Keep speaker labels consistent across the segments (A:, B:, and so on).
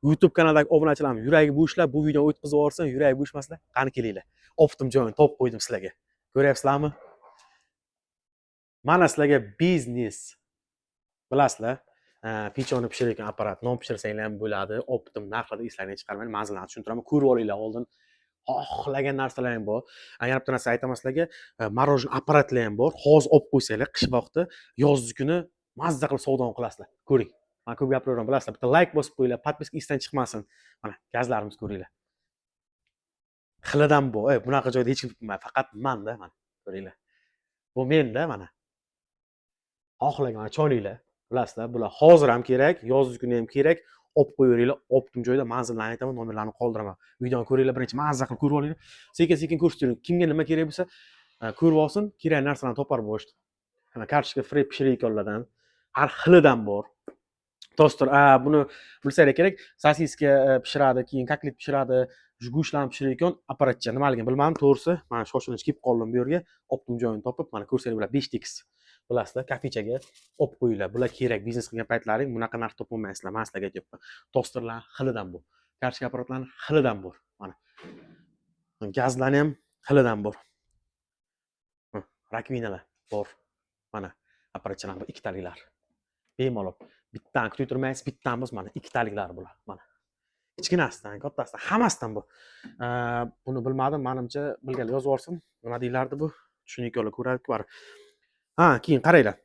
A: YouTube kanalidagi obunachilarimiz yuragi bo'shlab bu videoni o'tkazib yuborsin, yuragi bo'shmaslar, qani kelinglar. Optim joyini topib qo'ydim sizlarga. Ko'ryapsizlarmi? Mana sizlarga biznes. Bilasizlar, pechoni pishirayotgan apparat, non pishirsanglar ham bo'ladi. Optim narxida eslarni chiqarmang, manzillarni tushuntiraman. Ko'rib olinglar oldin. Xohlagan narsalar ham bor. Yana bitta narsa aytaman sizlarga, morojniy apparatlar ham bor. Hozir olib qo'ysanglar, qish vaqti, yozgi kuni mazza qilib savdo qilasizlar. Ko'ring. Men ko'p gapiraveraman, bilasizlar. Bitta like bosib qo'yinglar, podpiska esdan chiqmasin. Mana gazlarimiz ko'ringlar. Xilidan bu. Bunaqa joyda hech kim tutmaydi, faqat menda, mana. Ko'ringlar. Bu menda, mana. Xohlagan cho'linglar. Bilasizlar, bular hozir ham kerak, yozgi kuni ham kerak. Olib qo'yaveringlar, optim joyda manzillarni aytaman, nomerlarni qoldiraman. Videoni ko'ringlar, birinchi mazza qilib ko'rib olinglar. Sekin-sekin ko'rsatavering. Kimga nima kerak bo'lsa, ko'rib olsin, kerak narsalarni topar bo'lishdi. Mana kartoshka frey pishirayotganlardan har xilidan bor. Toster, buni bilsanglar kerak, sosiska pishiradi, keyin koklet pishiradi, go'shtlarni pishirayotgan apparatcha. Nimaligini bilmadim, to'g'risi. Men shoshilinch kelib qoldim bu yerga. Optim joyini topib, mana ko'rsanglar bular 5 tekis. Bilasizlar, kafechaga olib qo'yinglar. Bular kerak, biznes qilgan paytlaring bunaqa narx topolmaysizlar. Men sizlarga aytyapman. Tosterlar xilidan bor. Kartoshka apparatlarni xilidan bor. Mana. Gazlarni ham xilidan bor. Rakvinalar bor. Mana apparatchalar bor, ikkitaliklar. Bemalol. Bittani kutib turmaysiz, bittamiz mana ikkitaliklar bular. Mana. Kichkinasidan, kattasidan, hammasidan bu. Buni bilmadim, menimcha bilganlar yozib olsin. Nima deylardi bu? Tushuninglar, ko'radi bor. Keyin qaranglar.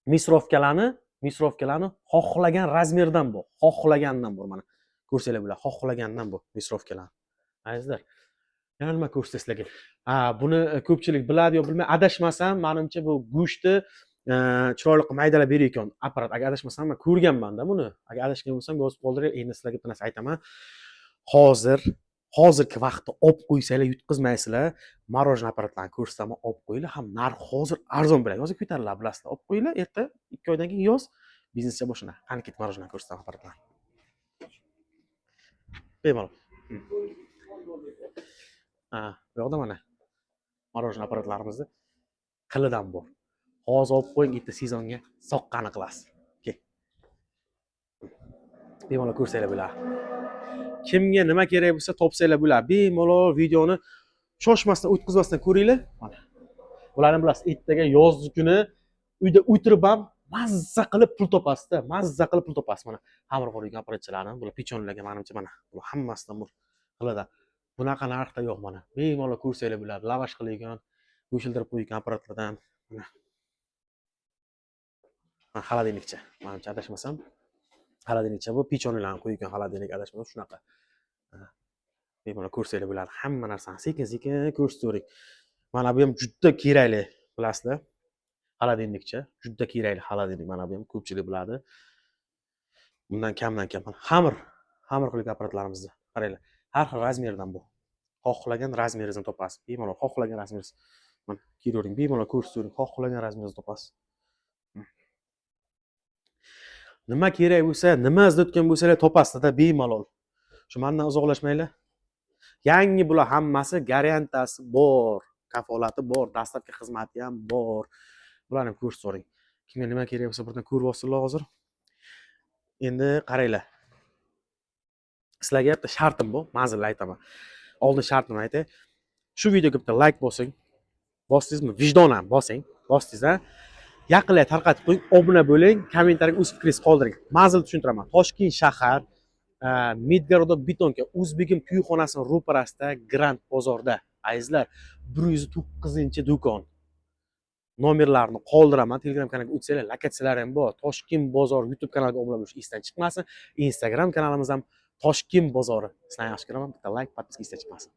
A: Misrovkalarni xohlagan razmerdan bor. Xohlagandan bor mana. Ko'rsanglar bular, xohlagandan bor misrovkalar. Azizlar. Yana nima ko'rsatsa sizlarga? Buni ko'pchilik biladi yo bilmaydi. Adashmasam, menimcha bu go'shtni chiroyli qilib maydalab berayotgan apparat. Agar adashmasam, men ko'rganman-da buni. Agar adashgan bo'lsam, yozib qoldiring. Endi sizlarga bitta narsa aytaman. Hozirgi vaqtda olib qo'ysanglar yutqizmaysizlar. Morojniy apparatlarni ko'rsataman, olib qo'yinglar. Ham narx hozir arzon bo'ladi. Yozib ko'tariladi, bilasizlar. Olib qo'yinglar, erta 2 oydan keyin yoz biznesga boshlanadi. Qani ket morojniy ko'rsataman apparatlarni. Bemalol. Bu yoqda mana morojniy apparatlarimizni qilidan bor. Hozir olib qo'ying, erta sezonga soqqani qilasiz. Kel. Bemalol ko'rsanglar bular. Kimga nima kerak bo'lsa topsanglar bular. Bemalol videoni shoshmasdan o'tkazmasdan ko'ringlar. Mana. Bularni bilasiz, ertaga yozgi kuni uyda o'tirib ham mazza qilib pul topasiz-da. Mazza qilib pul topasiz. Mana xamir qo'ygan apparatchalarni, bular pechonlarga menimcha mana bular hammasidan bor qiladi. Bunaqa narxda yo'q mana. Bemalol ko'rsanglar bular, lavash qilingan, go'shildirib qo'ygan apparatlardan mana. Xolodilnikcha. Menimcha adashmasam, xolodilnikcha bu pechonlarni qo'ygan xolodilnik adashmasam shunaqa. Bemalol ko'rsanglar bular, hamma narsani sekin-sekin ko'rsatavering. Mana bu ham juda kerakli, bilasizlar. Xolodilnikcha, juda kerakli xolodilnik. Mana bu ham ko'pchilik biladi. Bundan kamdan kam. Xamir qilgan apparatlarimizda qaranglar. Har xil razmerdan bor. Xohlagan razmeringizni topasiz. Bemalol xohlagan razmeringiz. Mana kiravering, bemalol ko'rsatavering. Xohlagan razmeringizni topasiz. Nima kerak bo'lsa, nima izlayotgan bo'lsanglar topasizda bemalol. Shu mendan uzoqlashmanglar. Yangi bular hammasi garantiyasi bor, kafolati bor, dastlabki xizmati ham bor. Bularni ko'rsatavering. Kimga nima kerak bo'lsa birdan ko'rib olsinlar hozir. Endi qaranglar. Sizlarga bitta shartim bor, manzilni aytaman. Oldin shartni aytay. Shu videoga bitta like bosing. Bosdingizmi? Vijdonan bosing. Bosdingiz-a? Yaqinlarga tarqatib qo'ying, obuna bo'ling, kommentariyaga o'z fikringizni qoldiring. Manzilni tushuntiraman. Toshkent shahar, Midgarodda Betonka, O'zbegim to'yxonasining ro'parasida, Grand bozorda. Azizlar, 109-do'kon. Nomerlarni qoldiraman. Telegram kanaliga o'tsanglar, lokatsiyalar ham bor. Toshkent bozor YouTube kanaliga obuna bo'lish esdan chiqmasin. Instagram kanalimiz ham Toshkent bozori. Sizlarni yaxshi ko'raman. Bitta like, podpiska esdan chiqmasin.